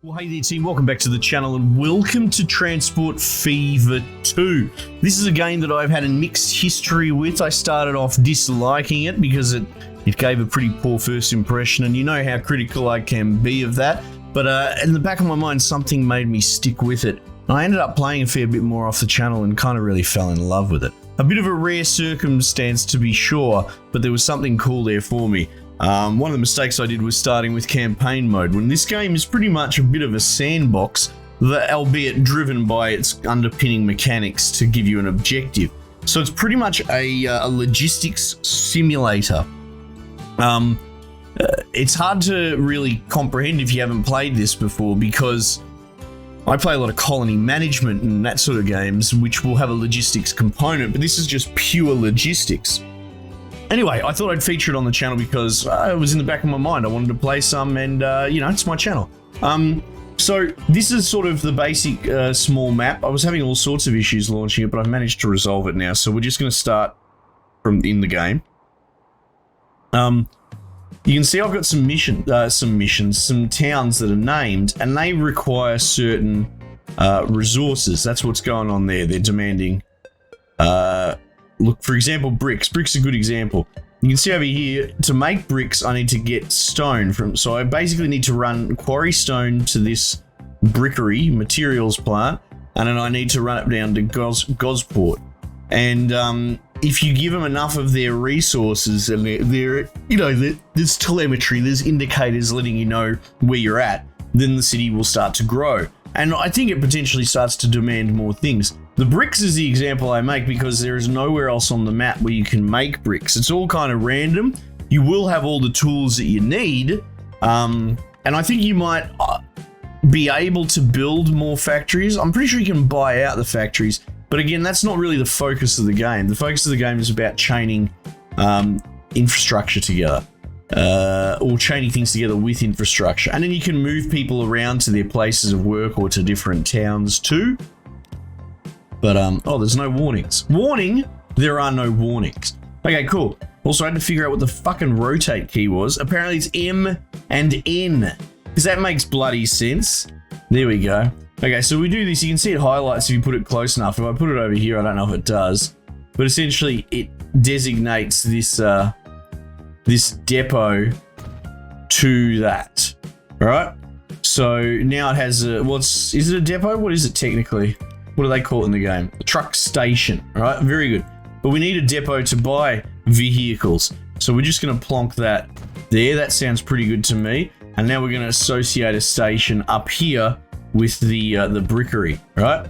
Well, hey there team, welcome back to the channel and welcome to Transport Fever 2. This is a game that I've had a mixed history with. I started off disliking it because it gave a pretty poor first impression, and you know how critical I can be of that. But in the back of my mind, something made me stick with it. I ended up playing a fair bit more off the channel and kind of really fell in love with it. A bit of a rare circumstance to be sure, but there was something cool there for me. One of the mistakes I did was starting with campaign mode, when this game is pretty much a bit of a sandbox, albeit driven by its underpinning mechanics to give you an objective. So it's pretty much a logistics simulator. It's hard to really comprehend if you haven't played this before, because I play a lot of colony management and that sort of games, which will have a logistics component, but this is just pure logistics. Anyway, I thought I'd feature it on the channel because it was in the back of my mind. I wanted to play some and, you know, it's my channel. So this is sort of the basic small map. I was having all sorts of issues launching it, but I've managed to resolve it now. So we're just going to start from in the game. You can see I've got some towns that are named, and they require certain resources. That's what's going on there. They're demanding... look, for example, bricks. Bricks is a good example. You can see over here, to make bricks, I need to get stone from... So I basically need to run quarry stone to this brickery materials plant, and then I need to run it down to Gosport. And if you give them enough of their resources, and they're you know, there's telemetry, there's indicators letting you know where you're at, then the city will start to grow. And I think it potentially starts to demand more things. The bricks is the example I make because there is nowhere else on the map where you can make bricks. It's all kind of random. You will have all the tools that you need. And I think you might be able to build more factories. I'm pretty sure you can buy out the factories. But again, that's not really the focus of the game. The focus of the game is about chaining infrastructure together. Or chaining things together with infrastructure. And then you can move people around to their places of work or to different towns too. But, oh, there's no warnings. Warning, there are no warnings. Okay, cool. Also, I had to figure out what the fucking rotate key was. Apparently it's M and N, because that makes bloody sense. There we go. Okay, so we do this. You can see it highlights if you put it close enough. If I put it over here, I don't know if it does. But essentially, it designates this, this depot to that. All right? So now it has a... is it a depot? What is it technically? What do they call it in the game? A truck station, all right? Very good. But we need a depot to buy vehicles. So we're just going to plonk that there. That sounds pretty good to me. And now we're going to associate a station up here with the brickery, right?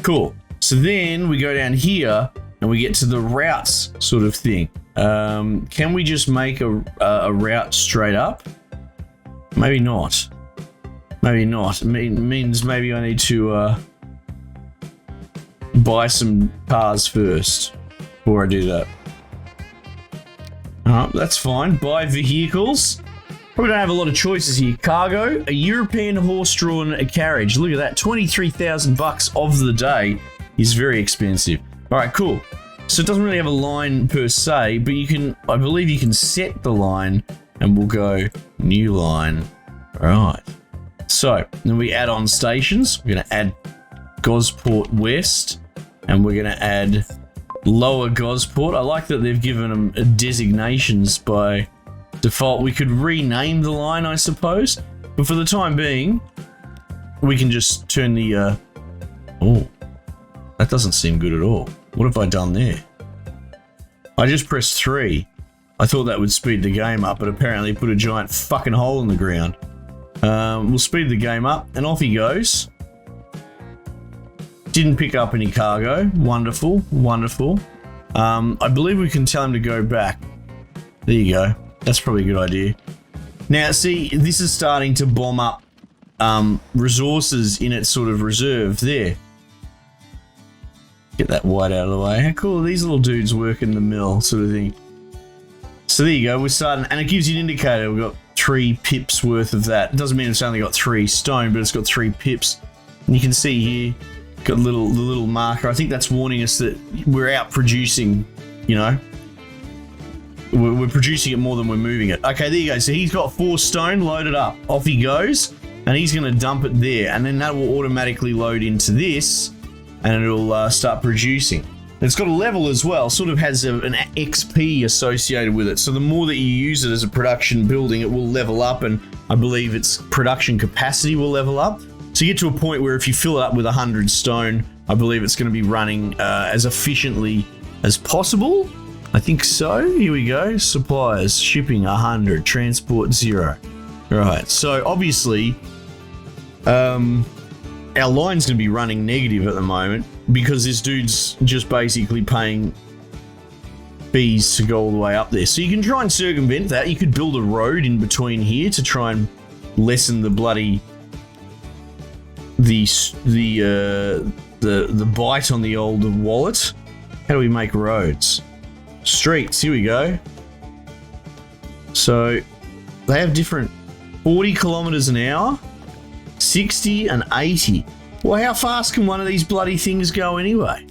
Cool. So then we go down here and we get to the routes sort of thing. Can we just make a route straight up? Maybe not. Maybe not. It means maybe I need to... buy some cars first before I do that. That's fine. Buy vehicles. Probably don't have a lot of choices here. Cargo, a European horse-drawn carriage. Look at that, 23,000 bucks of the day is very expensive. All right, cool. So it doesn't really have a line per se, but you can, I believe you can set the line, and we'll go new line. All right. So then we add on stations. We're going to add Gosport West. And we're going to add Lower Gosport. I like that they've given them designations by default. We could rename the line, I suppose. But for the time being, we can just turn the... Oh, that doesn't seem good at all. What have I done there? I just pressed 3. I thought that would speed the game up, but apparently it put a giant fucking hole in the ground. We'll speed the game up, and off he goes. Didn't pick up any cargo. Wonderful, wonderful. I believe we can tell him to go back. There you go. That's probably a good idea. Now, see, this is starting to bomb up resources in its sort of reserve there. Get that white out of the way. How cool are these little dudes working the mill sort of thing? So there you go. We're starting, and it gives you an indicator. We've got 3 pips worth of that. It doesn't mean it's only got 3 stone, but it's got 3 pips. And you can see here, got the little marker. I think that's warning us that we're out producing, you know. We're producing it more than we're moving it. Okay, there you go. So he's got 4 stone loaded up. Off he goes. and he's going to dump it there, and then that will automatically load into this, and it'll start producing. It's got a level as well, sort of has an XP associated with it. So the more that you use it as a production building, it will level up, and I believe its production capacity will level up. So you get to a point where if you fill it up with 100 stone, I believe it's going to be running as efficiently as possible. I think so. Here we go. Suppliers, shipping 100, transport 0. Right, so obviously our line's going to be running negative at the moment because this dude's just basically paying fees to go all the way up there. So you can try and circumvent that. You could build a road in between here to try and lessen the bloody the bite on the old wallet. How do we make roads? Streets, here we go. So they have different 40 kilometers an hour, 60 and 80. Well, how fast can one of these bloody things go anyway?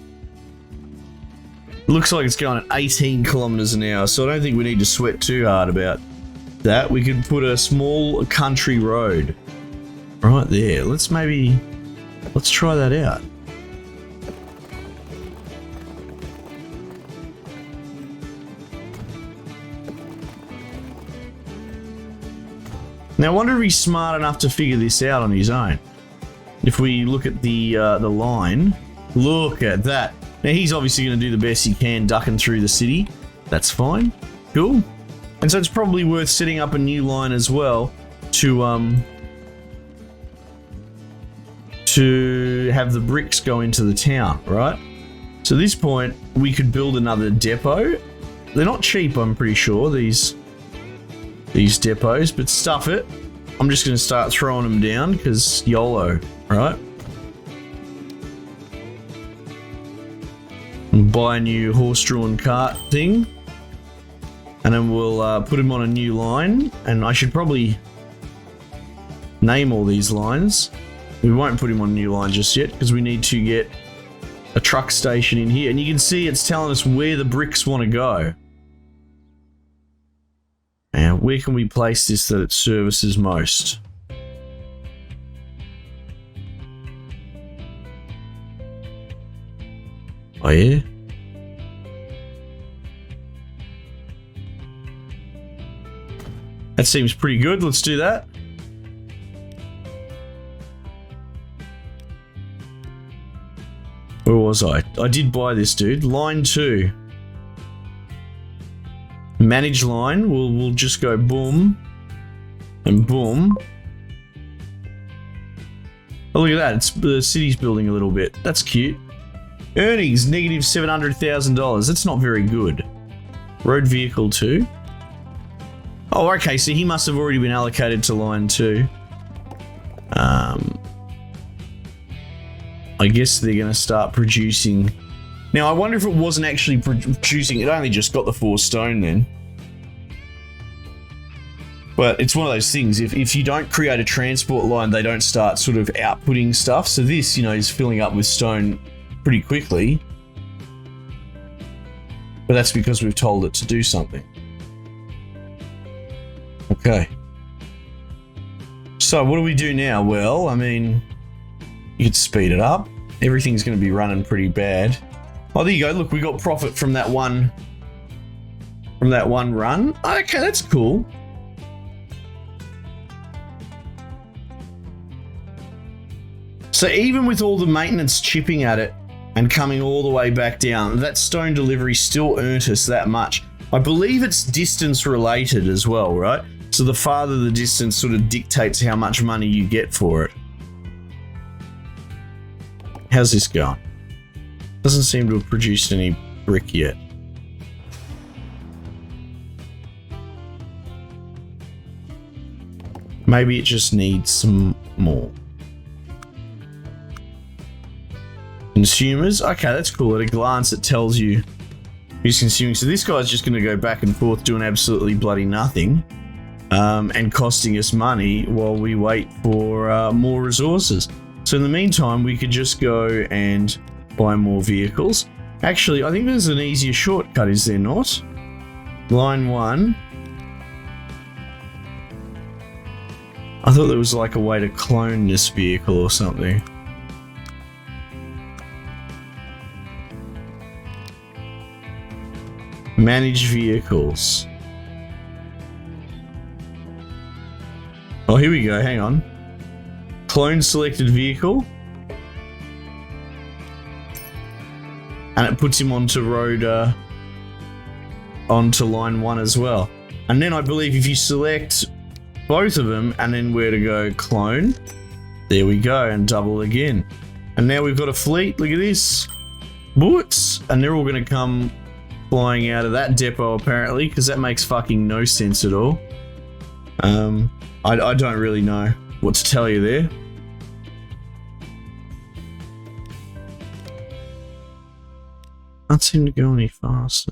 Looks like it's going at 18 kilometers an hour, so I don't think we need to sweat too hard about that. We could put a small country road right there. Let's try that out. Now, I wonder if he's smart enough to figure this out on his own. If we look at the line, look at that. Now, he's obviously going to do the best he can ducking through the city. That's fine. Cool. And so it's probably worth setting up a new line as well to have the bricks go into the town, right? So at this point, we could build another depot. They're not cheap, I'm pretty sure, these depots, but stuff it. I'm just going to start throwing them down because YOLO, right? And buy a new horse-drawn cart thing, and then we'll put him on a new line. And I should probably name all these lines. We won't put him on a new line just yet because we need to get a truck station in here, and you can see it's telling us where the bricks want to go. Now, where can we place this that it services most? Oh, yeah? That seems pretty good. Let's do that. Where was I? I did buy this, dude. Line 2. Manage line, we'll just go boom and boom. Oh, look at that, the city's building a little bit. That's cute. Earnings, negative $700,000. That's not very good. Road vehicle 2. Oh, okay, so he must have already been allocated to line 2. I guess they're going to start producing. Now, I wonder if it wasn't actually producing, it only just got the 4 stone then. But it's one of those things, if you don't create a transport line, they don't start sort of outputting stuff. So this, is filling up with stone pretty quickly. But that's because we've told it to do something. Okay. So what do we do now? Well, I mean, you could speed it up. Everything's going to be running pretty bad. Oh, there you go. Look, we got profit from that one run. Okay, that's cool. So even with all the maintenance chipping at it and coming all the way back down, that stone delivery still earned us that much. I believe it's distance related as well, right? So the farther the distance sort of dictates how much money you get for it. How's this going? Doesn't seem to have produced any brick yet. Maybe it just needs some more. Consumers. Okay, that's cool. At a glance, it tells you who's consuming. So this guy's just going to go back and forth doing absolutely bloody nothing and costing us money while we wait for more resources. So in the meantime, we could just go and buy more vehicles. Actually, I think there's an easier shortcut, is there not? Line 1. I thought there was like a way to clone this vehicle or something. Manage vehicles. Oh, here we go. Hang on. Clone selected vehicle. And it puts him onto road, onto line 1 as well. And then I believe if you select both of them and then where to go clone, there we go, and double again. And now we've got a fleet. Look at this. Boots. And they're all going to come flying out of that depot apparently, because that makes fucking no sense at all. I don't really know what to tell you there. Can't seem to go any faster.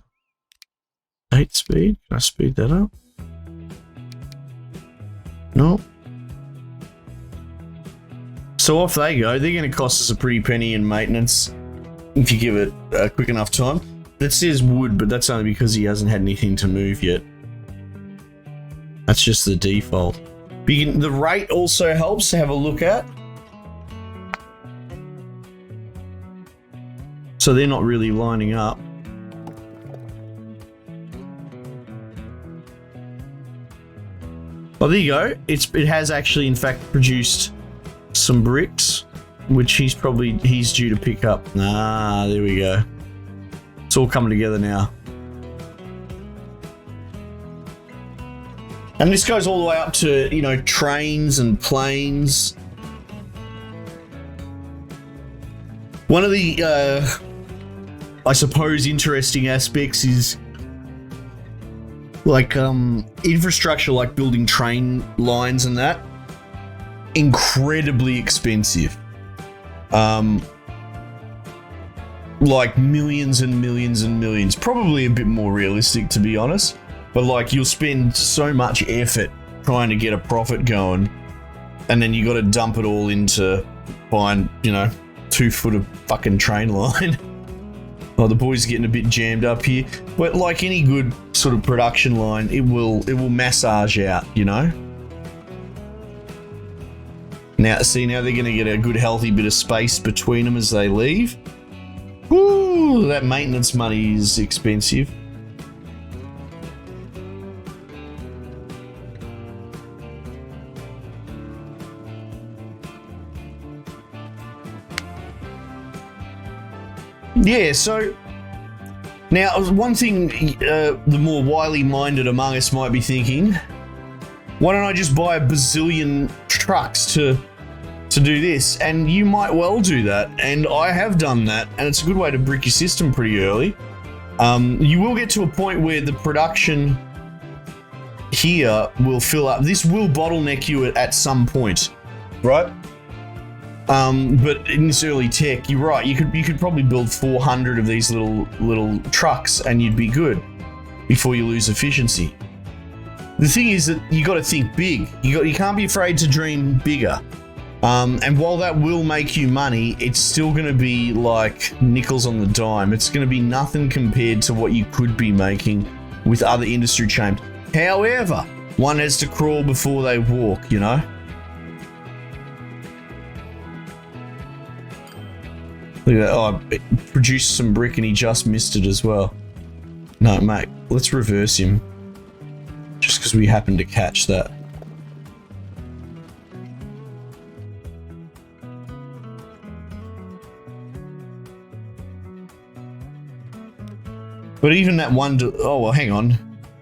8 speed? Can I speed that up? No. So off they go. They're going to cost us a pretty penny in maintenance if you give it a quick enough time. That says wood, but that's only because he hasn't had anything to move yet. That's just the default. The rate also helps to have a look at. So they're not really lining up. Well, there you go. It has actually, in fact, produced some bricks, which he's due to pick up. Ah, there we go. It's all coming together now. And this goes all the way up to, you know, trains and planes. One of the, I suppose, interesting aspects is like infrastructure, like building train lines and that. Incredibly expensive. Like millions and millions and millions. Probably a bit more realistic, to be honest. But like, you'll spend so much effort trying to get a profit going, and then you got to dump it all into buying, you know, 2 foot of fucking train line. Oh, the boys are getting a bit jammed up here. But like any good sort of production line, it will massage out, you know. Now they're going to get a good healthy bit of space between them as they leave. Ooh, that maintenance money is expensive. Yeah, so now one thing the more wily minded among us might be thinking, why don't I just buy a bazillion trucks to do this? And you might well do that, and I have done that, and it's a good way to brick your system pretty early. You will get to a point where the production here will fill up. This will bottleneck you at some point, right? But in this early tech, you're right. You could probably build 400 of these little trucks, and you'd be good before you lose efficiency. The thing is that you got to think big. You can't be afraid to dream bigger. And while that will make you money, it's still going to be like nickels on the dime. It's going to be nothing compared to what you could be making with other industry chains. However, one has to crawl before they walk, you know? Look at that. Oh, I produced some brick and he just missed it as well. No, mate, let's reverse him. Just because we happened to catch that. But even that one, oh, well, hang on.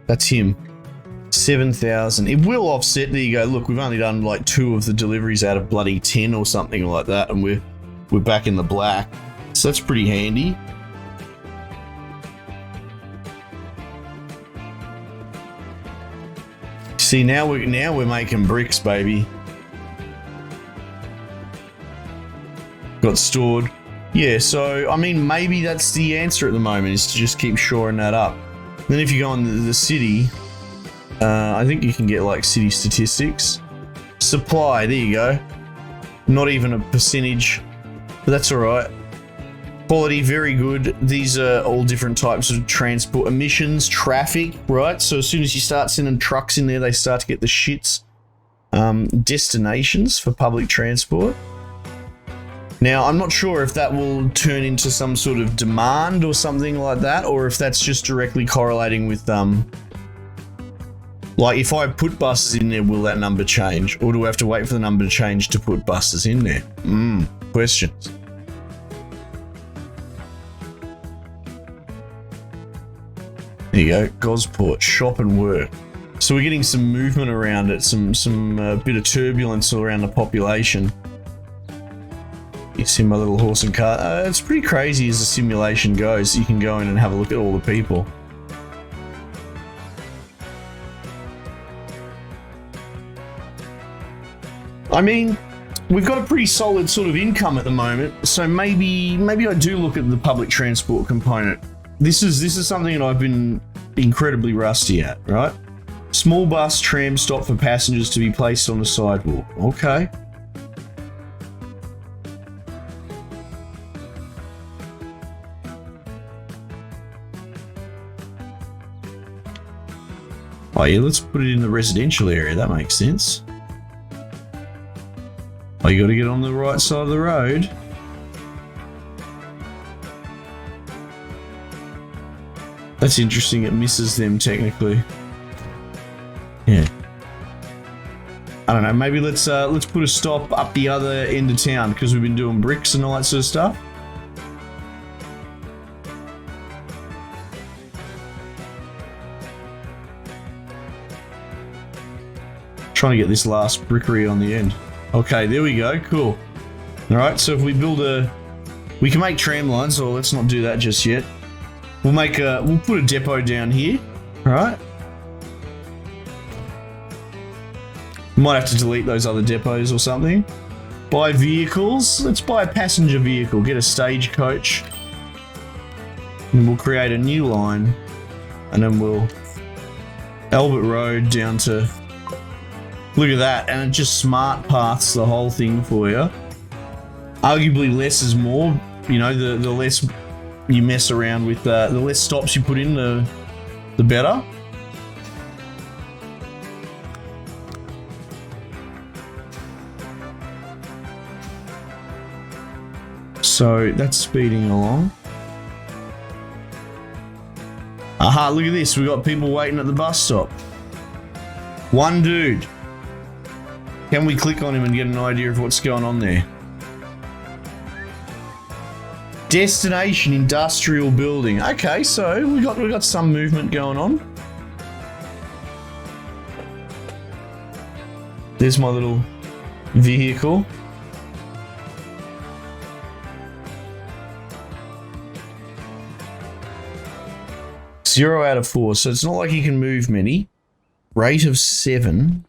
That's him. 7,000. It will offset. There you go. Look, we've only done like 2 of the deliveries out of bloody 10 or something like that, and we're back in the black. So that's pretty handy. See, now we're making bricks, baby. Got stored. Yeah, so I mean, maybe that's the answer at the moment, is to just keep shoring that up. Then if you go on the city, I think you can get like city statistics. Supply, there you go. Not even a percentage, but that's all right. Quality, very good. These are all different types of transport. Emissions, traffic, right? So as soon as you start sending trucks in there, they start to get the shits. destinations for public transport. Now, I'm not sure if that will turn into some sort of demand or something like that, or if that's just directly correlating with, like if I put buses in there, will that number change? Or do we have to wait for the number to change to put buses in there? Questions. There you go, Gosport, shop and work. So we're getting some movement around it, some bit of turbulence around the population. You see my little horse and cart. It's pretty crazy as the simulation goes. You can go in and have a look at all the people. I mean, we've got a pretty solid sort of income at the moment, so maybe I do look at the public transport component. This is something that I've been incredibly rusty at, right? Small bus tram stop for passengers to be placed on the sidewalk. Okay. Oh yeah, let's put it in the residential area. That makes sense. Oh, you got to get on the right side of the road. That's interesting. It misses them technically. Yeah. I don't know. Maybe let's put a stop up the other end of town because we've been doing bricks and all that sort of stuff. Trying to get this last brickery on the end. Okay, there we go. Cool. All right. So if we build we can make tram lines, or let's not do that just yet. We'll put a depot down here. All right. Might have to delete those other depots or something. Buy vehicles. Let's buy a passenger vehicle. Get a stagecoach. And we'll create a new line. And then we'll Albert Road down to... Look at that. And it just smart paths the whole thing for you. Arguably less is more. You know, the less you mess around with, the less stops you put in, the better. So that's speeding along. Aha, look at this. We got people waiting at the bus stop. One dude. Can we click on him and get an idea of what's going on there? Destination industrial building. Okay, so we got some movement going on. There's my little vehicle. Zero out of 4, so it's not like you can move many. Rate of 7.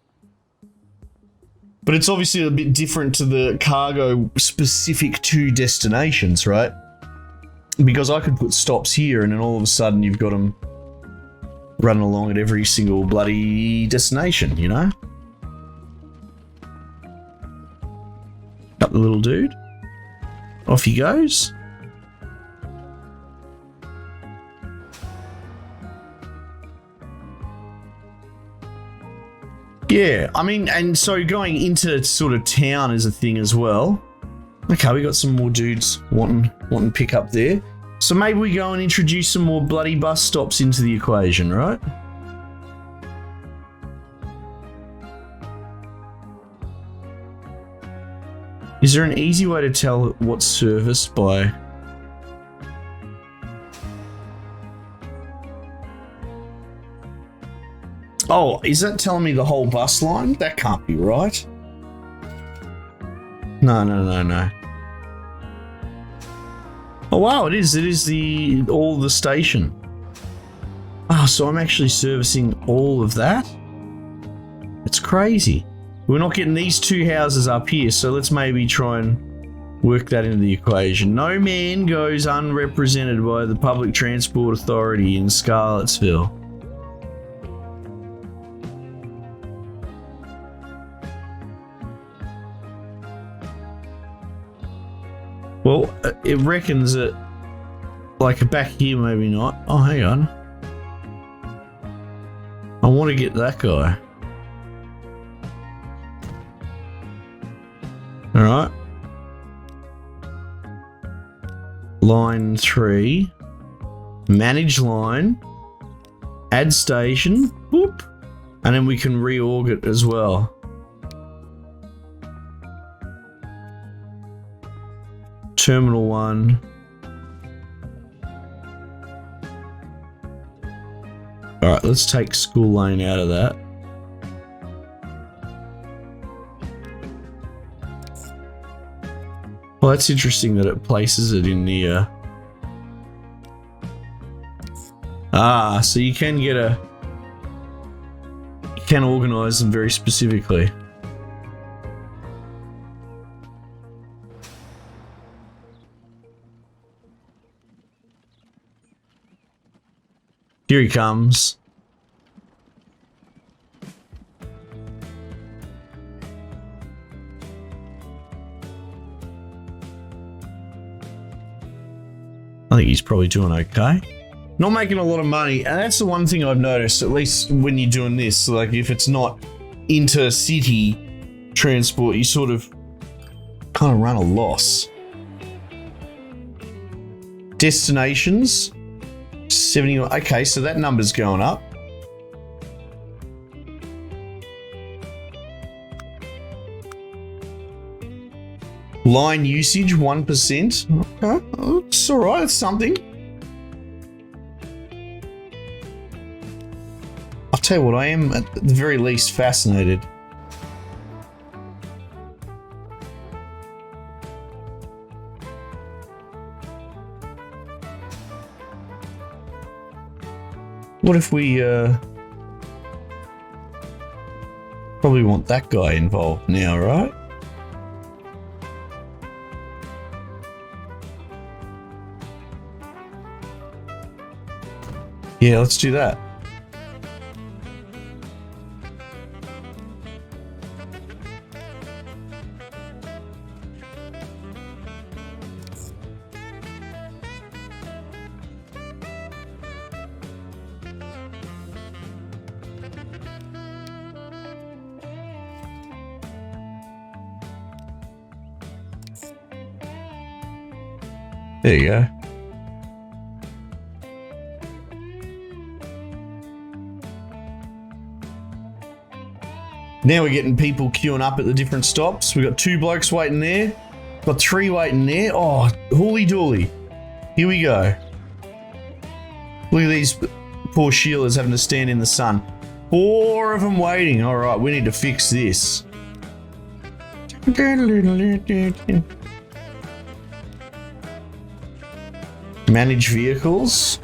But it's obviously a bit different to the cargo specific to destinations, right? Because I could put stops here and then all of a sudden you've got them running along at every single bloody destination, you know? Up the little dude. Off he goes. Yeah, I mean, and so going into sort of town is a thing as well. Okay, we got some more dudes wanting pick up there. So maybe we go and introduce some more bloody bus stops into the equation, right? Is there an easy way to tell what's serviced by... Oh, is that telling me the whole bus line? That can't be right. No. Oh wow, it is all the station. Oh, so I'm actually servicing all of that? It's crazy. We're not getting these two houses up here, so let's maybe try and work that into the equation. No man goes unrepresented by the Public Transport Authority in Scarlettsville. Well, it reckons that, like, back here, maybe not. Oh, hang on. I want to get that guy. All right. Line 3. Manage line. Add station. Whoop. And then we can reorg it as well. Terminal 1. Alright, let's take school lane out of that. Well, that's interesting that it places it in the... so you can get a... You can organise them very specifically. Here he comes. I think he's probably doing okay. Not making a lot of money, and that's the one thing I've noticed, at least when you're doing this, like if it's not intercity transport, you sort of kind of run a loss. Destinations, 70, okay, so that number's going up. Line usage, 1%. Okay, it's alright, it's something. I'll tell you what, I am at the very least fascinated. What if we probably want that guy involved now, right? Yeah, let's do that. There you go. Now we're getting people queuing up at the different stops. We've got 2 blokes waiting there. Got 3 waiting there. Oh, hooly dooly. Here we go. Look at these poor Sheilas having to stand in the sun. 4 of them waiting. All right, we need to fix this. Manage vehicles.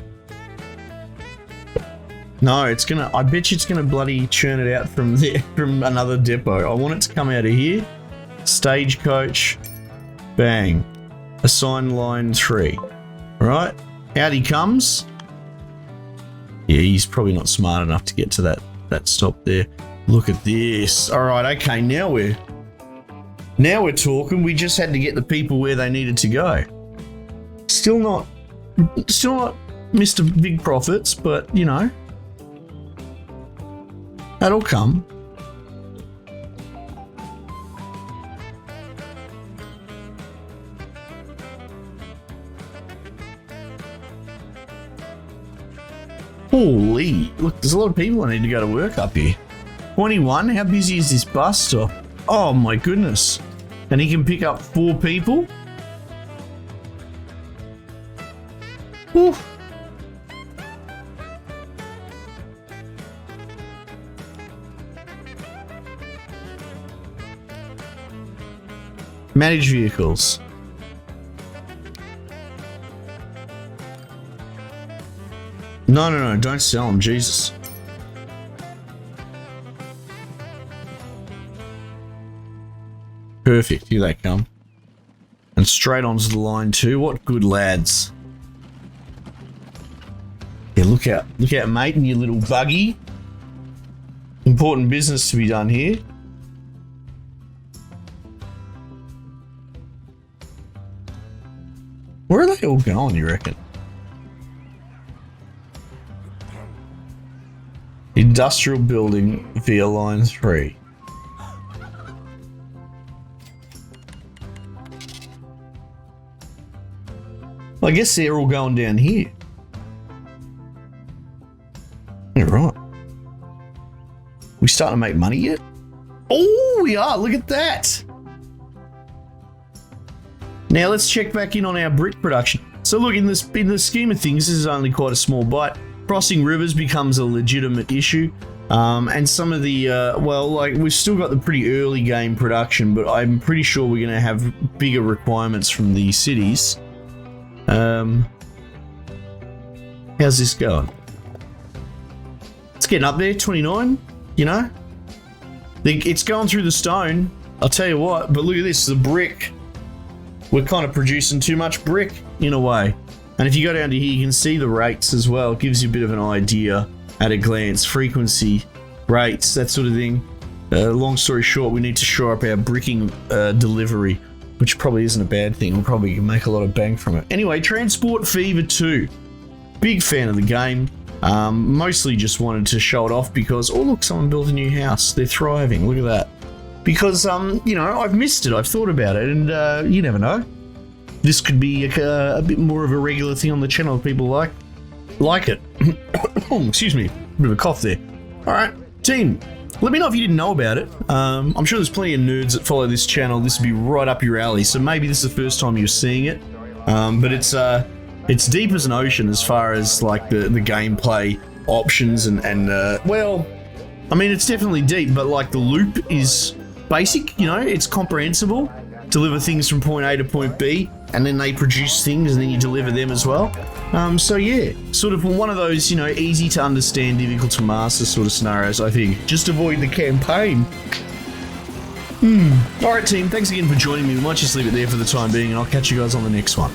No, it's gonna, I bet you it's gonna bloody churn it out from there, from another depot. I want it to come out of here. Stagecoach. Bang. Assign line 3. Right, out he comes. Yeah, he's probably not smart enough to get to that stop there. Look at this. All right, okay, now we're talking. We just had to get the people where they needed to go. Still not Mr. Big Profits, but you know, that'll come. Holy, look, there's a lot of people I need to go to work up here. 21, how busy is this bus stop? Oh my goodness. And he can pick up 4 people? Whew. Manage vehicles. No, don't sell them, Jesus. Perfect, here they come. And straight onto the line too. What good lads. Yeah, look out, mate, in your little buggy. Important business to be done here. Where are they all going, you reckon? Industrial building via line 3. I guess they're all going down here. Yeah, right. We starting to make money yet? Oh, we are. Look at that. Now let's check back in on our brick production. So look, in the scheme of things, this is only quite a small bite. Crossing rivers becomes a legitimate issue. And some of the, well, like we've still got the pretty early game production, but I'm pretty sure we're going to have bigger requirements from the cities. How's this going? It's getting up there, 29, you know? It's going through the stone, I'll tell you what, but look at this, the brick. We're kind of producing too much brick, in a way. And if you go down to here, you can see the rates as well. It gives you a bit of an idea at a glance. Frequency, rates, that sort of thing. Long story short, we need to shore up our bricking delivery, which probably isn't a bad thing. We'll probably make a lot of bang from it. Anyway, Transport Fever 2. Big fan of the game. Mostly just wanted to show it off because, oh look, someone built a new house. They're thriving. Look at that. Because, you know, I've missed it. I've thought about it, and you never know. This could be a bit more of a regular thing on the channel if people like it. Oh, excuse me. Bit of a cough there. All right, team. Let me know if you didn't know about it. I'm sure there's plenty of nerds that follow this channel. This would be right up your alley. So maybe this is the first time you're seeing it. But it's deep as an ocean as far as like the gameplay options and well, I mean, it's definitely deep, but like the loop is basic, you know, it's comprehensible. Deliver things from point A to point B, and then they produce things and then you deliver them as well. So yeah, sort of one of those, you know, easy to understand, difficult to master sort of scenarios, I think. Just avoid the campaign. Alright team, thanks again for joining me. We might just leave it there for the time being, and I'll catch you guys on the next one.